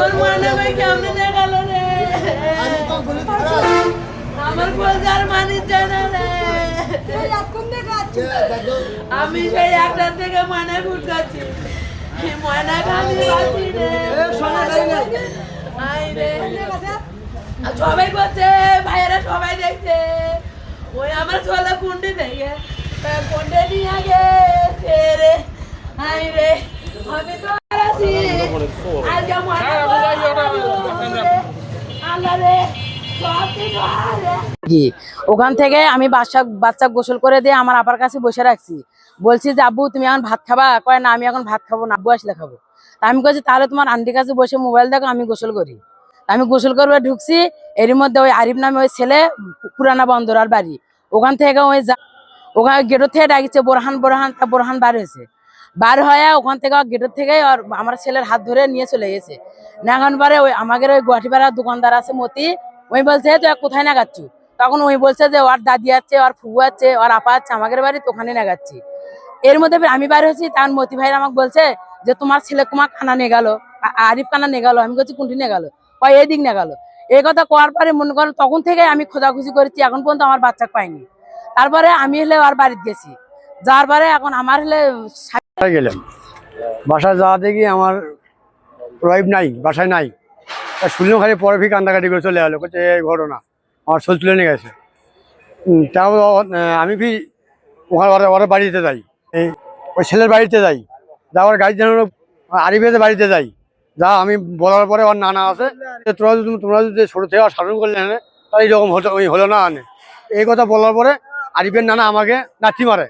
আমার ময়না ভাই কেমনে গেল রে, আমার বোঝার মানিস জানা রে। আমি সেই একটার থেকে ময়না ফুটকাচ্ছি, ময়না খালি বাঁচি রে। সবাই বলছে, ভাইয়েরা সবাই দেখছে, ওই আমার ছোলা কুন্ডি দেখে কুন্ডে নিয়ে গেছে রে। হাই রে, আমি তো আছি আজকে ময়না আল্লাহ রে। ওখান থেকে আমি বাচ্চা গোসল করে দিয়ে আমার আপার কাছে বসে রাখছি, বলছি যে আব্বু তুমি এখন ভাত খাবা? কয় না আমি এখন ভাত খাবো না, আব্বু আসলে খাবো। তা আমি বলছি তাহলে তোমার আন্টির কাছে বসে মোবাইল দেখো, আমি গোসল করি। আমি গোসল করবে ঢুকছি, এর মধ্যে ওই আরিফ নামে ওই ছেলে, পুরানা বন্দরার বাড়ি, ওখান থেকে ওখানে গেটের থেকে ডাকিছে বোরহান বোরহান, তা বোরহান বার হয়েছে। বার হয়ে ওখান থেকে গেটের থেকে আমার ছেলের হাত ধরে নিয়ে চলে গেছে। এখন পরে ওই আমাদের ওই গুয়াহাটি পাড়ার দোকানদার আছে মতি, ওই বলছে তুই কোথায় নাগাচ্ছি? তখন ওই বলছে যে ওর দাদি আছে, ওর ফুবু আছে, ওর আপা আছে আমাদের বাড়ি, তো ওখানে নাগাচ্ছি। এর মধ্যে আমি বাইরে হয়েছি, তখন মতি ভাইরা আমাকে বলছে যে তোমার ছেলে তোমার কানা নিয়ে গেল, আরিফ কানা নিয়ে গেল। আমি বলছি কোনটি নিয়ে গেল? কয় এই দিক নিয়ে গেল। এই কথা কওয়ার পরে মনে করো তখন থেকে আমি খোঁজাখুঁজি করেছি, এখন পর্যন্ত আমার বাচ্চা পাইনি। তারপরে আমি হলে ওর বাড়িতে গেছি, যাওয়ার পরে এখন আমার হলে গেলাম বাসায় যাওয়া দেখি আমার রহিব নাই, বাসায় নাই। শুনলাম খালি পরে ফি কান্দাকাটি করে চলে গেলো, বলছে এই ঘটনা আমার শোল তুলে নিয়ে গেছে। তাও আমি ফি ওখানে ওরা বাড়িতে যাই, এই ওই ছেলের বাড়িতে যাই, যাওয়ার গাড়ি জানানো আরিফের বাড়িতে যাই। যা আমি বলার পরে ওর নানা আছে, তোমরা যদি ছোটো থেকে সাধন করলে তাহলে এইরকম হলো না। এই কথা বলার পরে আরিফের নানা আমাকে লাথি মারে।